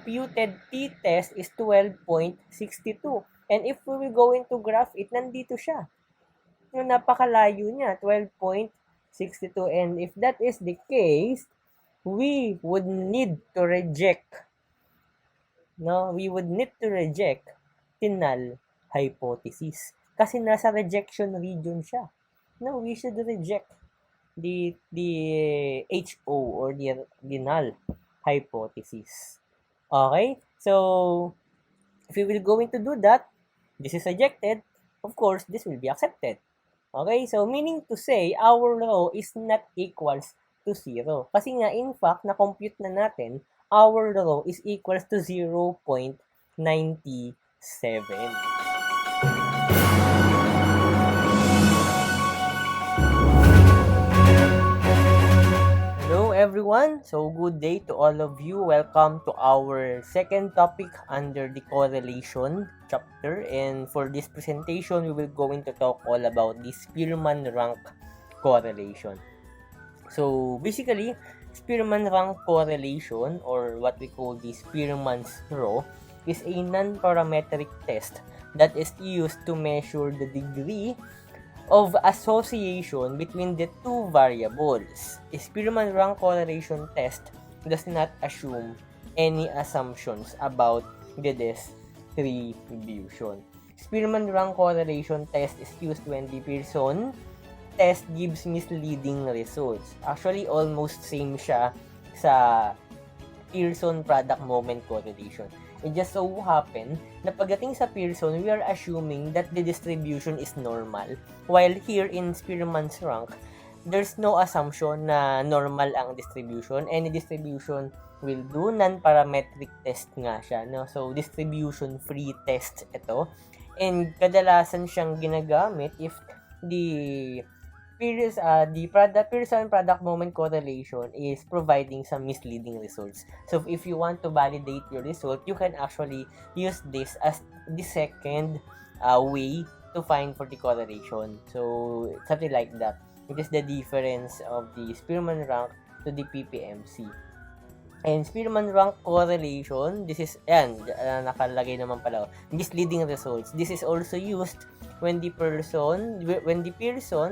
computed t-test is 12.62. And if we will go into graph it, nandito siya. Yung napakalayo niya, 12.62. And if that is the case, we would need to reject the null hypothesis. Kasi nasa rejection region siya. No, we should reject the HO or the null hypothesis. Okay? So, if we will going to do that, this is rejected, of course, this will be accepted. Okay? So, meaning to say, our rho is not equals to 0. Kasi nga, in fact, na-compute na natin, our rho is equals to 0.97. Hello everyone! So good day to all of you. Welcome to our second topic under the correlation chapter. And for this presentation, we will going to talk all about the Spearman rank correlation. So basically, Spearman rank correlation, or what we call the Spearman's rho, is a non-parametric test that is used to measure the degree of association between the two variables. A Spearman rank correlation test does not assume any assumptions about the distribution. Spearman rank correlation test is used when the Pearson test gives misleading results. Actually, almost same siya sa Pearson product moment correlation. It just so happen na pagdating sa Pearson, we are assuming that the distribution is normal. While here in Spearman's rank, there's no assumption na normal ang distribution. Any distribution will do. Non-parametric test nga siya. No? So, distribution-free test ito. And kadalasan siyang ginagamit if the Pearson product moment correlation is providing some misleading results. So if you want to validate your result, you can actually use this as the second way to find for the correlation. So something like that. It is the difference of the Spearman rank to the PPMC. And Spearman rank correlation, this is, nakalagay naman pala, misleading results. This is also used when the Pearson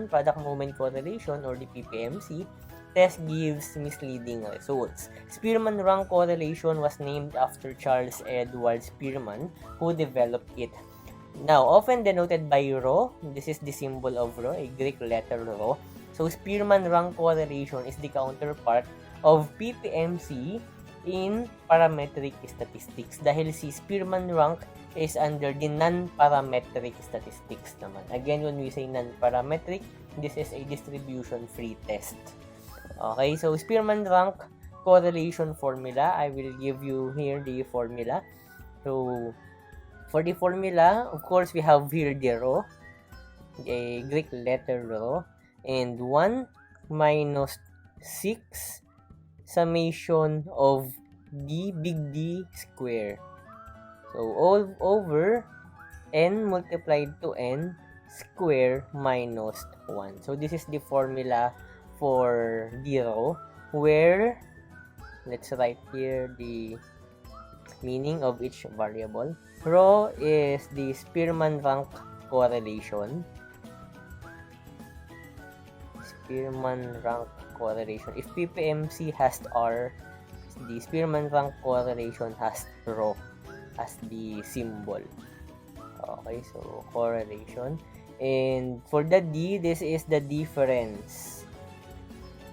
product moment correlation or the PPMC test gives misleading results. Spearman rank correlation was named after Charles Edward Spearman, who developed it. Now, often denoted by rho, this is the symbol of rho, a Greek letter rho. So, Spearman rank correlation is the counterpart of PPMC in parametric statistics dahil si Spearman rank is under the non-parametric statistics naman. Again, when we say non-parametric, this is a distribution-free test. Okay, so Spearman rank correlation formula, I will give you here the formula. So, for the formula, of course, we have here the rho, a Greek letter rho, and 1 minus 6 summation of d big D square. So, all over n multiplied to n square minus 1. So, this is the formula for the rho, where, let's write here the meaning of each variable. Rho is the Spearman rank correlation. Spearman rank correlation. If PPMC has R, the Spearman rank correlation has rho as the symbol. Okay, so correlation. And for the D, this is the difference.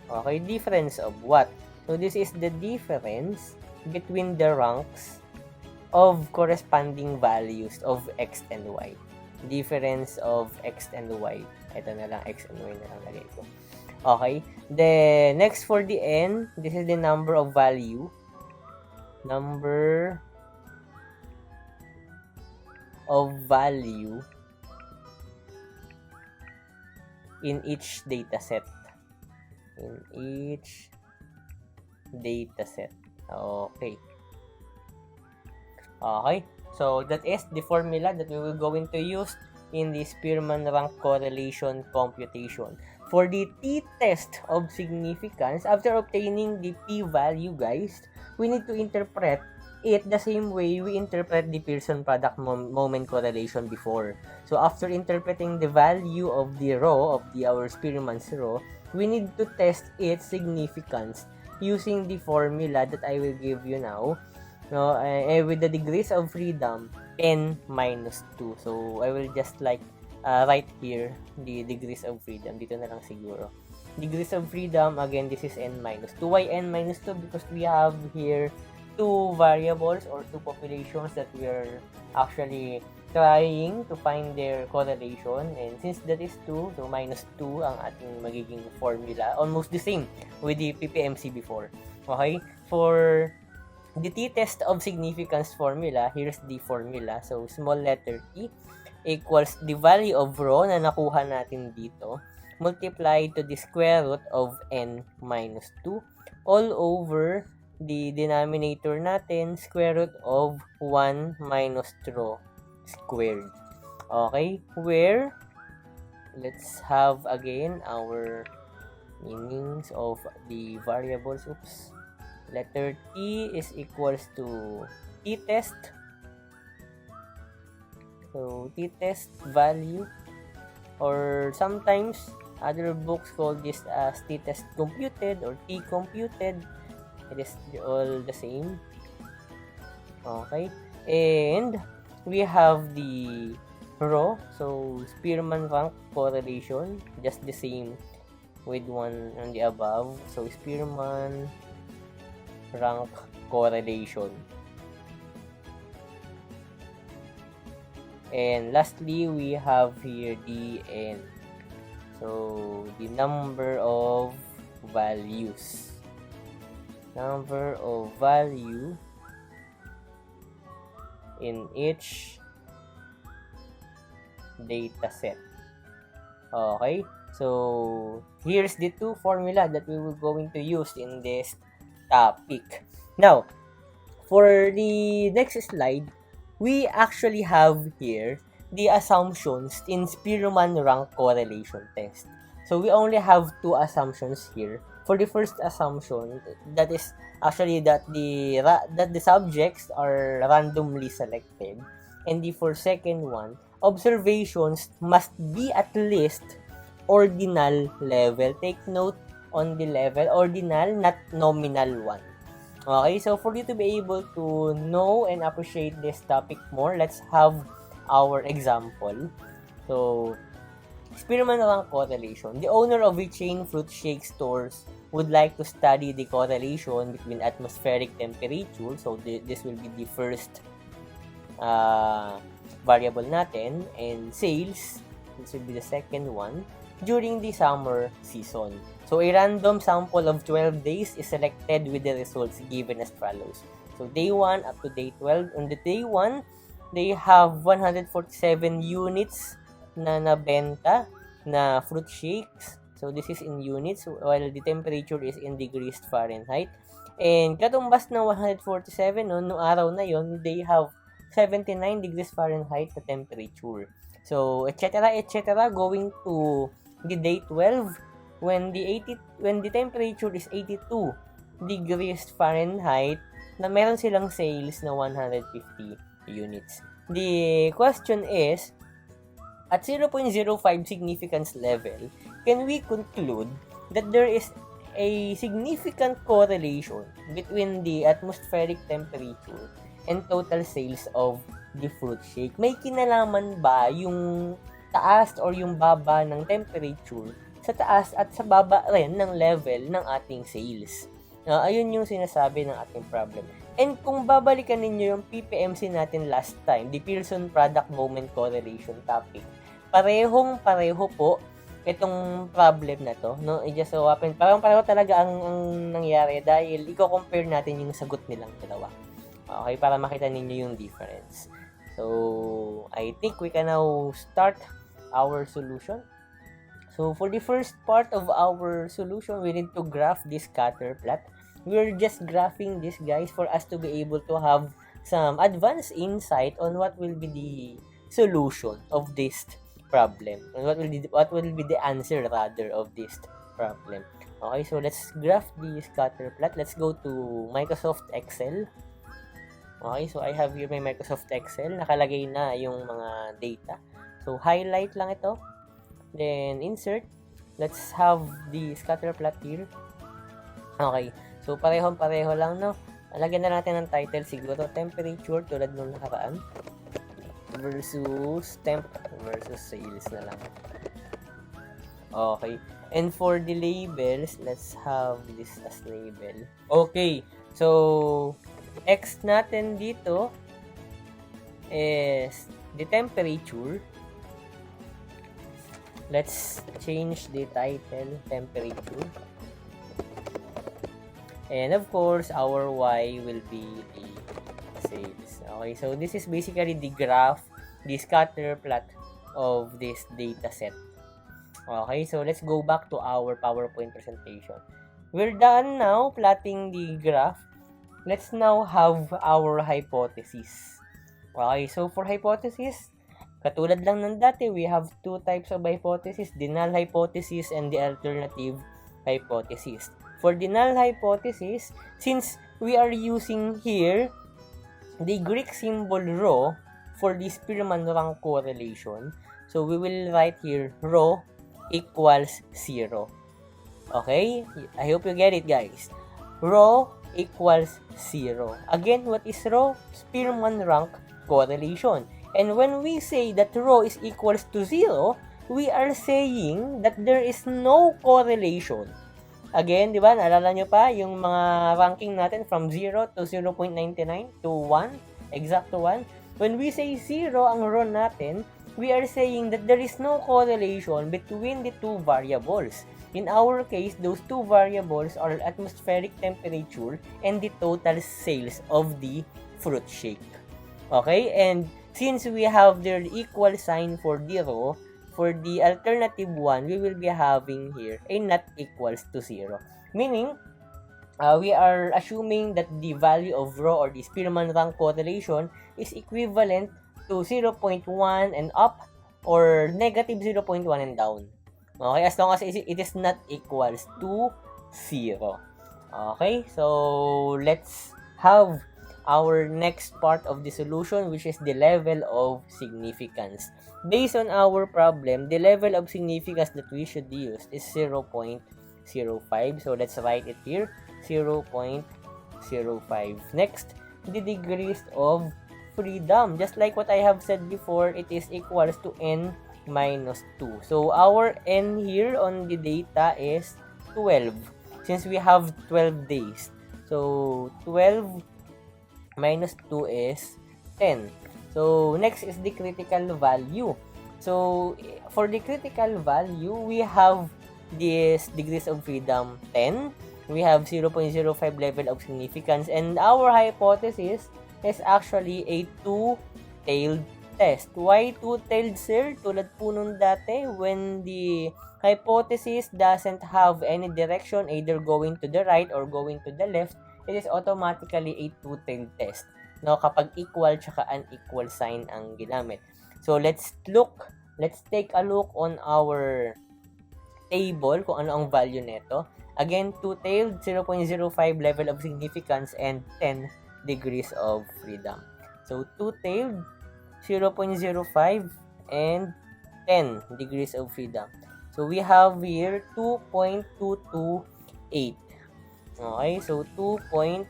Okay, difference of what? So this is the difference between the ranks of corresponding values of X and Y. Difference of X and Y. Ito na lang, X and Y na lang lagay ko. Okay, then next for the N, this is the number of value. Number of value in each data set. Okay. Okay, so that is the formula that we will going to use in the Spearman rank correlation computation. For the t-test of significance, after obtaining the p-value, guys, we need to interpret it the same way we interpret the Pearson product moment correlation before. So after interpreting the value of the row of our Spearman's row, we need to test its significance using the formula that I will give you now. No, with the degrees of freedom n minus 2. So I will just write here the degrees of freedom. Dito na lang siguro. Degrees of freedom, again, this is n minus 2. Why n minus 2? Because we have here two variables or two populations that we are actually trying to find their correlation. And since that is 2, so minus 2 ang ating magiging formula. Almost the same with the PPMC before. Okay? For the t-test of significance formula, here's the formula. So, small letter t equals the value of rho na nakuha natin dito multiplied to the square root of n minus 2 all over the denominator natin, square root of 1 minus rho squared. Okay? Where, let's have again our meanings of the variables. Oops. Letter t is equals to t-test. So, t-test value, or sometimes other books call this as t-test computed or t-computed. It is all the same. Okay. And we have the rho. So, Spearman rank correlation. Just the same with one on the above. So, Spearman rank correlation. And lastly, we have here dn. So, the number of values. Number of value in each data set. Okay? So, here's the two formula that we will going to use in this topic. Now, for the next slide, we actually have here the assumptions in Spearman rank correlation test. So we only have two assumptions here. For the first assumption, that is actually that the subjects are randomly selected, and the for second one, observations must be at least ordinal level. Take note on the level ordinal, not nominal one. Okay, so for you to be able to know and appreciate this topic more, let's have our example. So, Spearman rank correlation. The owner of a chain fruit shake stores would like to study the correlation between atmospheric temperature. So, this will be the first variable natin. And sales, this will be the second one, during the summer season. So, a random sample of 12 days is selected with the results given as follows. So, day 1 up to day 12. On the day 1, they have 147 units na nabenta na fruit shakes. So, this is in units while the temperature is in degrees Fahrenheit. And katumbas ng 147, noong araw na yon, they have 79 degrees Fahrenheit na temperature. So, etc. going to the day 12, when the temperature is 82 degrees Fahrenheit, na meron silang sales na 150 units. The question is, at 0.05 significance level, can we conclude that there is a significant correlation between the atmospheric temperature and total sales of the fruit shake? May kinalaman ba yung taas or yung baba ng temperature sa taas at sa baba rin ng level ng ating sales? Ayun yung sinasabi ng ating problem. And kung babalikan ninyo yung PPMC natin last time, the Pearson Product Moment Correlation topic, parehong-pareho po itong problem na to, no? It just so happen, parang pareho talaga ang nangyari dahil i-compare natin yung sagot nilang dalawa. Okay, para makita ninyo yung difference. So, I think we can now start our solution. So, for the first part of our solution, we need to graph this scatter plot. We're just graphing this, guys, for us to be able to have some advanced insight on what will be the solution of this problem, and what will be the answer rather of this problem. Okay, so let's graph the scatter plot. Let's go to Microsoft Excel. Okay, so I have here my Microsoft Excel. Nakalagay na yung mga data. So, highlight lang ito. Then, insert. Let's have the scatter plot here. Okay, so parehong-pareho lang, no? Lagyan na natin ng title siguro. Temperature, tulad nung nakaraan. Versus temp versus sales na lang. Okay. And for the labels, let's have this as label. Okay. So, X natin dito is the temperature. Let's change the title, temperature. And of course, our Y will be the sales. Okay, so this is basically the graph, the scatter plot of this data set. Okay, so let's go back to our PowerPoint presentation. We're done now plotting the graph. Let's now have our hypothesis. Okay, so for hypothesis, katulad lang ng dati, we have two types of hypothesis, the null hypothesis and the alternative hypothesis. For the null hypothesis, since we are using here the Greek symbol rho for the Spearman rank correlation, so we will write here rho equals 0. Okay? I hope you get it, guys. Rho equals 0. Again, what is rho? Spearman rank correlation. And when we say that rho is equals to 0, we are saying that there is no correlation. Again, di ba, naalala nyo pa yung mga ranking natin from 0 to 0.99 to 1, exact to 1. When we say 0 ang rho natin, we are saying that there is no correlation between the two variables. In our case, those two variables are atmospheric temperature and the total sales of the fruit shake. Okay, and since we have the equal sign for the rho, for the alternative one, we will be having here a not equals to 0. Meaning, we are assuming that the value of rho or the Spearman rank correlation is equivalent to 0.1 and up or negative 0.1 and down. Okay, as long as it is not equals to 0. Okay, so let's have our next part of the solution, which is the level of significance. Based on our problem, the level of significance that we should use is 0.05. So let's write it here, 0.05. Next, the degrees of freedom. Just like what I have said before, it is equals to n minus 2. So our n here on the data is 12, since we have 12 days. So 12 minus 2 is 10. So next is the critical value. So for the critical value, we have this degrees of freedom 10. We have 0.05 level of significance, and our hypothesis is actually a two-tailed test. Why two-tailed, sir? Tulad po nung dati, when the hypothesis doesn't have any direction, either going to the right or going to the left, it is automatically a two-tailed test. No, kapag equal tsaka unequal sign ang ginamit. So let's take a look on our table kung ano ang value nito. Again, two-tailed, 0.05 level of significance and 10 degrees of freedom. So two-tailed, 0.05 and 10 degrees of freedom. So we have here 2.228. Okay, so 2.228.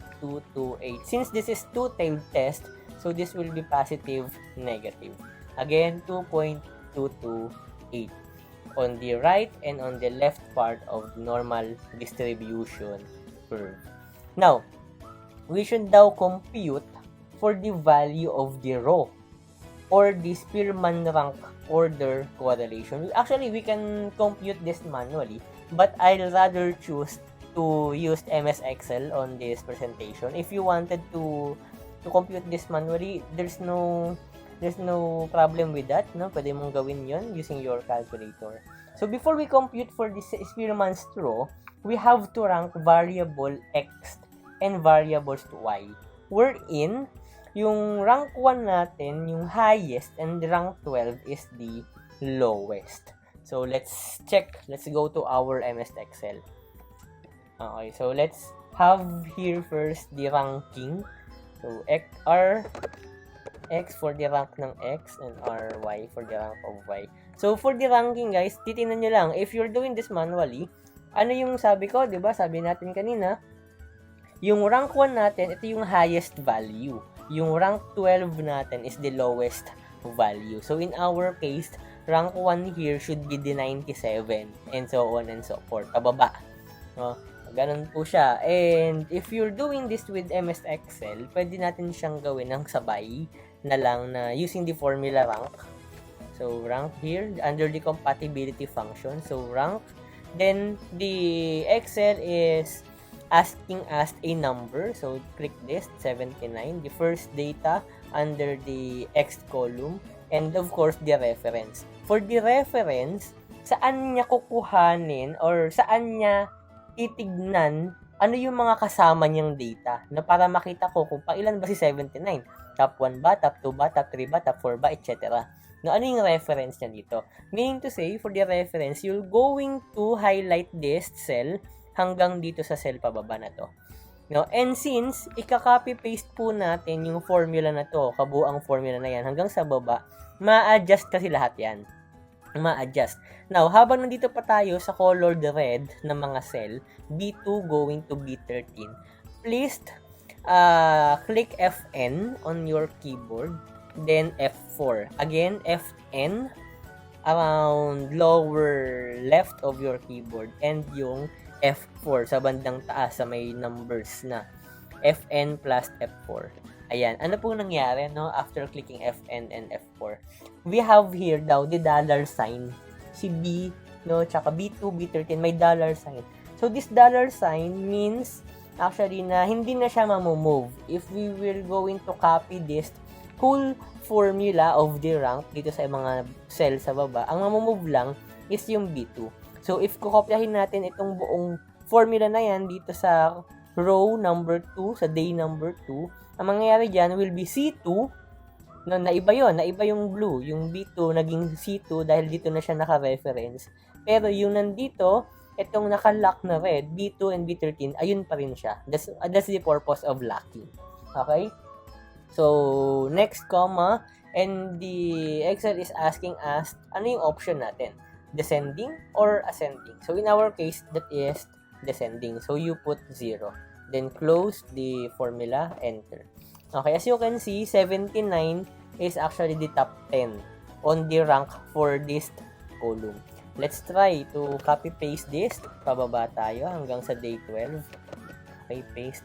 Since this is two-tailed test, so this will be positive, negative. Again, 2.228 on the right and on the left part of normal distribution curve. Now, we should now compute for the value of the rho or the Spearman rank order correlation. Actually, we can compute this manually, but I'll rather choose to use MS Excel on this presentation. If you wanted to compute this manually, there's no problem with that, no? Pwede mong gawin yon using your calculator. So before we compute for this Spearman's rho, we have to rank variable x and variables y. Wherein, yung rank 1 natin, yung highest, and rank 12 is the lowest. So let's check. Let's go to our MS Excel. Okay, so let's have here first the ranking. So, R X for the rank ng X and RY for the rank of Y. So, for the ranking guys, titingnan nyo lang. If you're doing this manually, ano yung sabi ko, di ba? Sabi natin kanina, yung rank 1 natin, ito yung highest value. Yung rank 12 natin is the lowest value. So, in our case, rank 1 here should be the 97 and so on and so forth. Pababa. No? Ganun po siya. And if you're doing this with MS Excel, pwede natin siyang gawin ng sabay na lang na using the formula rank. So, rank here under the compatibility function. So, rank. Then, the Excel is asking us a number. So, click this, 79. The first data under the X column. And, of course, the reference. For the reference, saan niya kukuhanin or saan niya titignan ano yung mga kasama niyang data na para makita ko kung pailan ba si 79. Top 1 ba, top 2 ba, top 3 ba, top 4 ba, etc. No, ano yung reference niya dito? Meaning to say, for the reference, you're going to highlight this cell hanggang dito sa cell pababa na to. No? And since, ika-copy-paste po natin yung formula na to, kabuang formula na yan, hanggang sa baba, ma-adjust kasi lahat yan. Ma-adjust. Now, habang nandito pa tayo sa colored red ng mga cell, B2 going to B13, please click Fn on your keyboard, then F4. Again, Fn around lower left of your keyboard and yung F4 sa bandang taas sa may numbers na. Fn plus F4. Ayan. Ano pong nangyari, no? After clicking Fn and F4. We have here daw the dollar sign. Si B, no? Tsaka B2, B13, may dollar sign. So, this dollar sign means actually na hindi na siya mamove. If we will going to copy this whole formula of the rank dito sa mga cell sa baba, ang mamove lang is yung B2. So, if kukopyahin natin itong buong formula na yan dito sa row number 2, sa day number 2, ang mangyayari dyan will be C2, no, naiba yun, naiba yung blue, yung B2 naging C2 dahil dito na siya naka-reference. Pero yung nandito, itong naka-lock na red, B2 and B13, ayun pa rin siya. That's the purpose of locking. Okay? So, next comma, and the Excel is asking us, ano yung option natin? Descending or ascending? So, in our case, that is descending. So, you put 0. Then, close the formula, enter. Okay, as you can see, 79 is actually the top 10 on the rank for this column. Let's try to copy-paste this. Pababa tayo hanggang sa day 12. Okay, paste.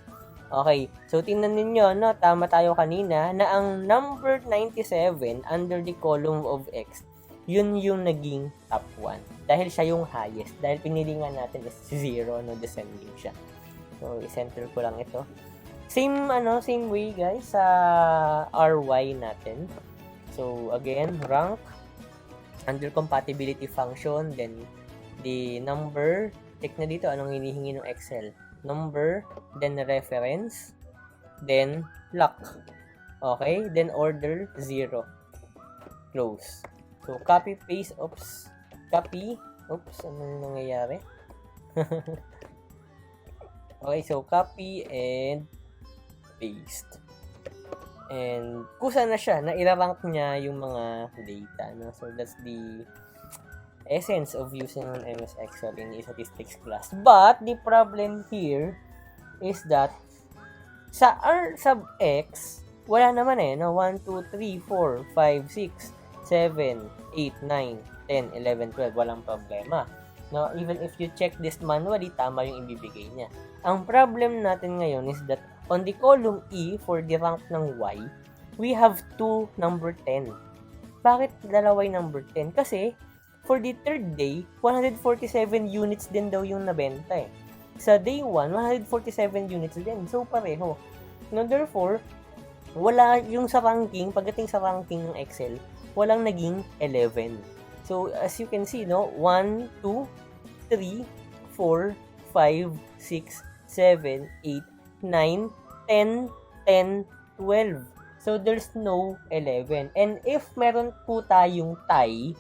Okay, so tingnan ninyo, no, tama tayo kanina na ang number 97 under the column of X, yun yung naging top 1. Dahil siya yung highest. Dahil pinili nga natin is 0, no, descending siya. So, i-center ko lang ito. Same way guys sa RY natin. So, again, rank under compatibility function, then the number, check na dito anong hinihingi ng Excel. Number, then reference, then lock. Okay, then order 0. Close. So, copy, paste, anong nangyayari? Okay, so copy and paste. And kusa na siya, na irarank niya yung mga data, no? So, that's the essence of using an MS Excel in a statistics class. But, the problem here is that sa R sub X, wala naman no? 1, 2, 3, 4, 5, 6, 7, 8, 9, 10, 11, 12. Walang problema. No? Even if you check this manually, tama yung ibibigay niya. Ang problem natin ngayon is that on the column E for the rank ng Y, we have 2 number 10. Bakit dalawa yung number 10? Kasi, for the third day, 147 units din daw yung nabenta eh. Sa day 1, 147 units din. So, pareho. No, therefore, wala yung sa ranking, pagdating sa ranking ng Excel, walang naging 11. So, as you can see, no, 1, 2, 3, 4, 5, 6, 7, 8, 9, 10, 10, 12. So, there's no 11. And if meron po tayong tie,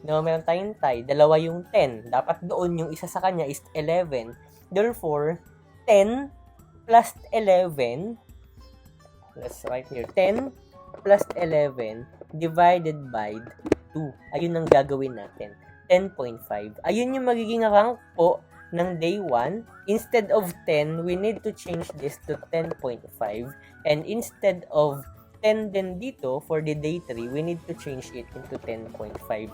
no, meron tayong tie, dalawa yung 10. Dapat doon yung isa sa kanya is 11. Therefore, 10 plus 11 let's write here, 10 plus 11 divided by 2. Ayun ang gagawin natin. 10.5. Ayun yung magiging rank po ng day 1. Instead of 10, we need to change this to 10.5. And instead of 10 din dito, for the day 3, we need to change it into 10.52.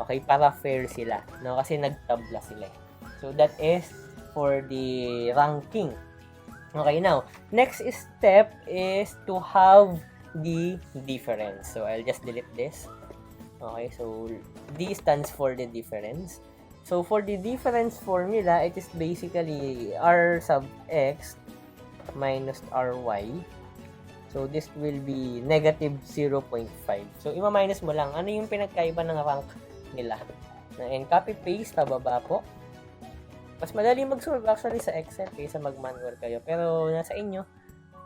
Okay, para fair sila. No? Kasi nagtabla sila. So, that is for the ranking. Okay, now, next step is to have the difference. So, I'll just delete this. Okay, so, D stands for the difference. So, for the difference formula, it is basically R sub X minus RY. So, this will be negative 0.5. So, ima-minus mo lang. Ano yung pinagkaiba ng rank nila? And copy-paste, pababa po. Mas madali mag-solve actually sa Excel kaysa mag-manual kayo. Pero, nasa inyo,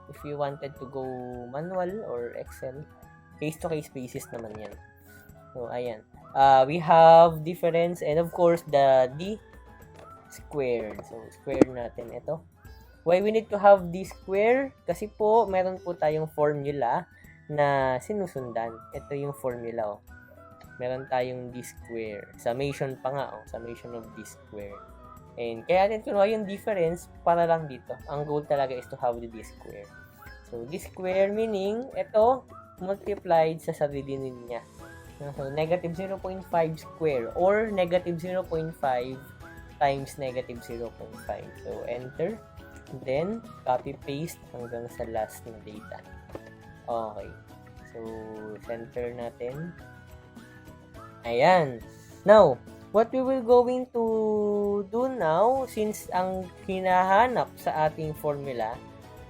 if you wanted to go manual or Excel, case-to-case basis naman yan. So, ayan. We have difference and of course, the D squared. So, square natin ito. Why we need to have D square? Kasi po, meron po tayong formula na sinusundan. Ito yung formula, oh. Meron tayong D square. Summation pa nga, oh. Summation of D square. And kaya natin kinuha yung difference para lang dito. Ang goal talaga is to have the D square. So, D square meaning, ito, multiplied sa sarili niya. So, negative 0.5 square or negative 0.5 times negative 0.5. So, enter. Then, copy-paste hanggang sa last na data. Okay. So, center natin. Ayan. Now, what we will going to do now, since ang hinahanap sa ating formula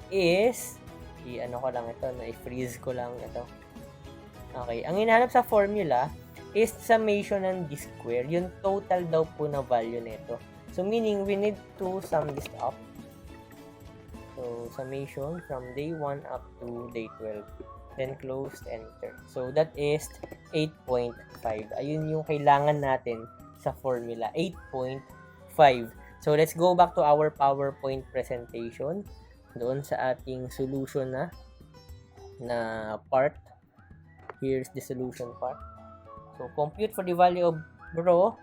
is, i-ano ko lang ito, na-freeze ko lang ito. Okay, ang hinahanap sa formula is summation ng D square, yung total daw po na value nito. So, meaning, we need to sum this up. So, summation from day 1 up to day 12. Then, close, enter. So, that is 8.5. Ayun yung kailangan natin sa formula, 8.5. So, let's go back to our PowerPoint presentation. Doon sa ating solution na part. Here's the solution part. So, compute for the value of rho.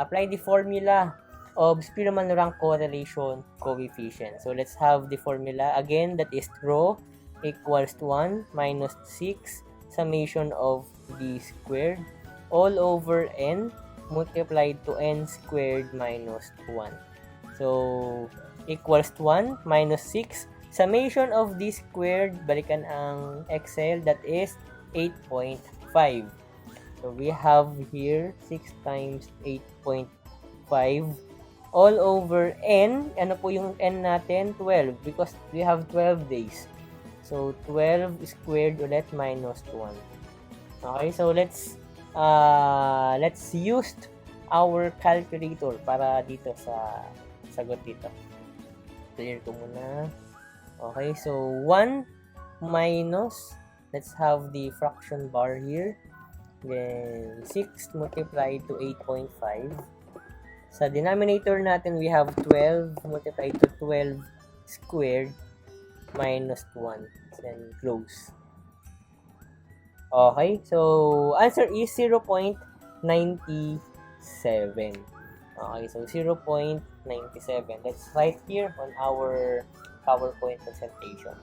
Apply the formula of Spearman rank correlation coefficient. So, let's have the formula. Again, that is rho equals 1 minus 6 summation of D squared all over n multiplied to n squared minus 1. So, equals 1 minus 6 summation of D squared, balikan ang Excel, that is 8.5. So, we have here 6 times 8.5 all over n. Ano po yung n natin? 12 because we have 12 days. So, 12 squared ulit minus 1. Okay, so let's use our calculator para dito sa sagot dito. Clear ko muna. Okay, so 1 minus, let's have the fraction bar here. Then 6 multiplied to 8.5. Sa denominator natin, we have 12 multiplied to 12 squared minus 1. Then close. Okay, so answer is 0.97. Okay, so 0.97. Let's write here on our PowerPoint presentation.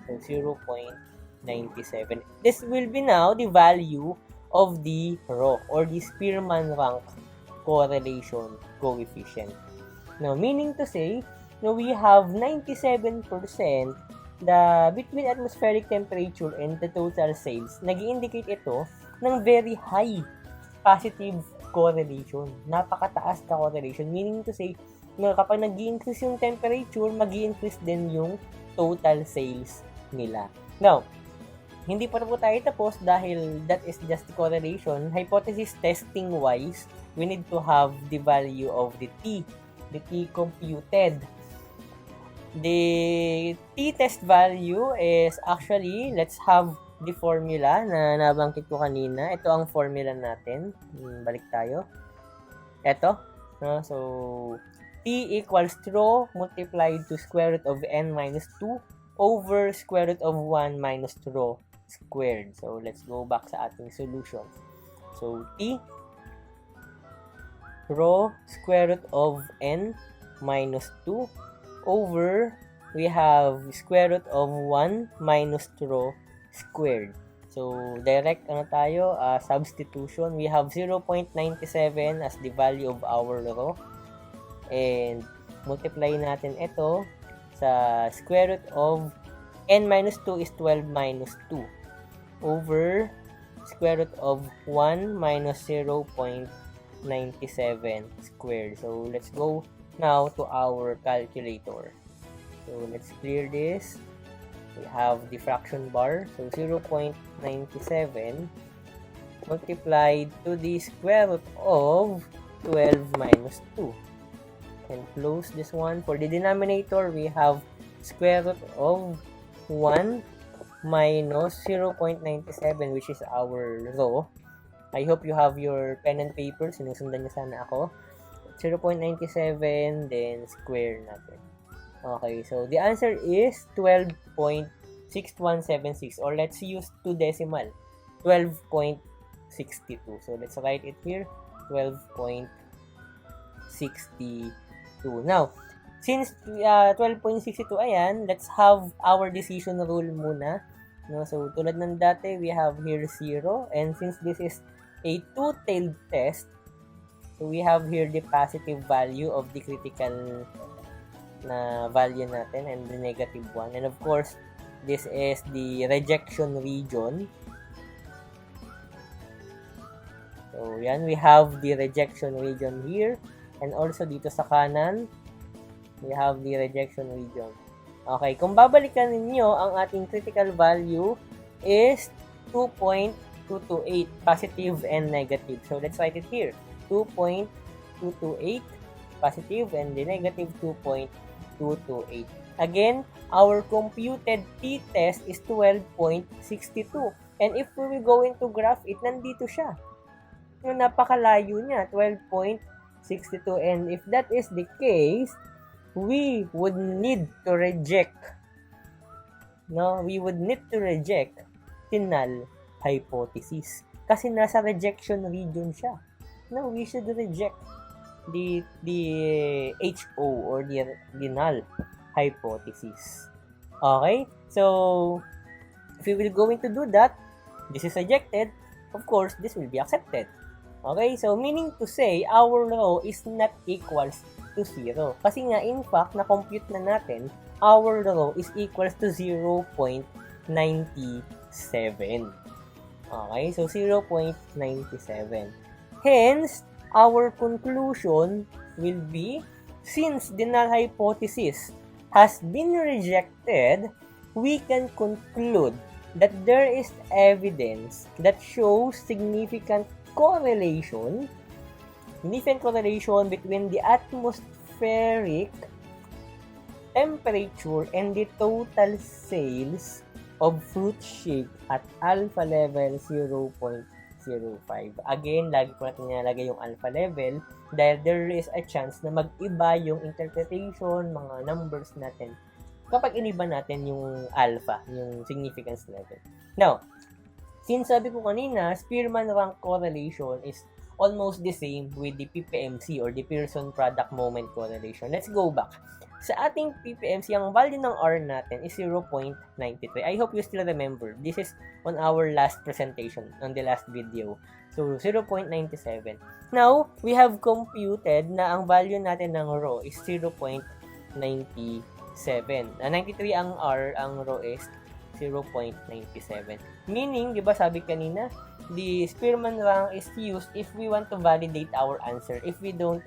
So 0.97. This will be now the value of the rho or the Spearman rank correlation coefficient. Now, meaning to say, now we have 97% the between atmospheric temperature and the total sales. Nag-indicate ito ng very high positive correlation. Napakataas na correlation. Meaning to say, na kapag nag-increase yung temperature, mag-increase din yung total sales nila. Now, hindi pa po tayo tapos dahil that is just correlation. Hypothesis testing wise, we need to have the value of the T computed. The t-test value is actually, let's have the formula na nabanggit ko kanina. Ito ang formula natin. Balik tayo. Ito. No? So, t equals rho multiplied to square root of n minus 2 over square root of 1 minus rho squared. So, let's go back sa ating solution. So, t rho square root of n minus 2 over, we have square root of 1 minus rho squared. So, direct substitution. We have 0.97 as the value of our rho. And, multiply natin ito sa square root of n minus 2 is 12 minus 2 over square root of 1 minus 0.97 squared. So, let's go now to our calculator. So, let's clear this. We have the fraction bar. So, 0.97 multiplied to the square root of 12 minus 2. And close this one. For the denominator, we have square root of 1 minus 0.97, which is our rho. I hope you have your pen and paper. Sinusundan niyo sana ako. 0.97, then square natin. Okay, so the answer is 12.6176, or let's use 2 decimal, 12.62. So let's write it here, 12.62. Now, since 12.62, ayan, let's have our decision rule muna. No, so tulad ng dati, we have here 0, and since this is a two-tailed test, so we have here the positive value of the critical na value natin and the negative one. And of course, this is the rejection region. So, yan, we have the rejection region here. And also dito sa kanan, we have the rejection region. Okay, kung babalikan ninyo, ang ating critical value is 2.228, positive and negative. So, let's write it here. 2.228 positive and the negative 2.228. Again, our computed t-test is 12.62. And if we will go into graph it, nandito siya. Yung napakalayo niya, 12.62. And if that is the case, we would need to reject. No, we would need to reject the null hypothesis. Kasi nasa rejection region siya. No, we should reject the HO or the null hypothesis. Okay? So, if we will going to do that, this is rejected, of course, this will be accepted. Okay? So, meaning to say, our rho is not equals to 0. Kasi nga, in fact, na-compute na natin, our rho is equals to 0.97. Okay? So, 0.97. Hence, our conclusion will be, since the null hypothesis has been rejected, we can conclude that there is evidence that shows significant correlation between the atmospheric temperature and the total sales of fruit shake at alpha level 0.05. Again, lagi po natin nilalagay yung alpha level dahil there is a chance na mag-iba yung interpretation, mga numbers natin kapag iniba natin yung alpha, yung significance level. Now, since sabi ko kanina, Spearman rank correlation is almost the same with the PPMC or the Pearson product moment correlation. Let's go back. Sa ating PPMC, ang value ng R natin is 0.93. I hope you still remember. This is on our last presentation, on the last video. So, 0.97. Now, we have computed na ang value natin ng rho is 0.97. 93 ang R, ang rho is 0.97. Meaning, di ba sabi kanina, the Spearman rank is used if we want to validate our answer. If we don't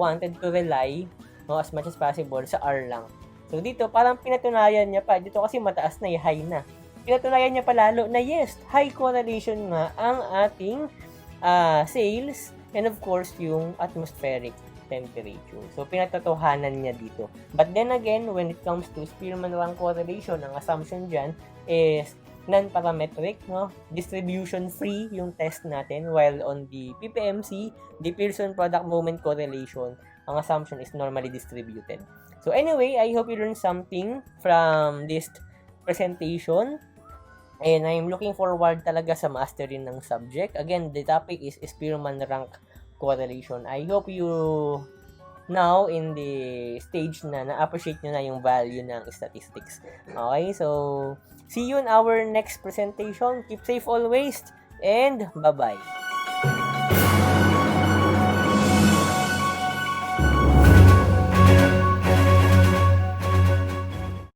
wanted to rely as much as possible sa R lang. So, dito, parang pinatunayan niya pa. Dito kasi mataas na, high na. Pinatunayan niya pa lalo na yes, high correlation nga ang ating sales and of course, yung atmospheric temperature. So, pinatotohanan niya dito. But then again, when it comes to Spearman rank correlation, ang assumption dyan is non-parametric, no? Distribution-free yung test natin, while on the PPMC, the Pearson product moment correlation, ang assumption is normally distributed. So anyway, I hope you learned something from this presentation. And I'm looking forward talaga sa mastery ng subject. Again, the topic is Spearman rank correlation. I hope you now in the stage na na-appreciate nyo na yung value ng statistics. Okay, so see you in our next presentation. Keep safe always and bye-bye.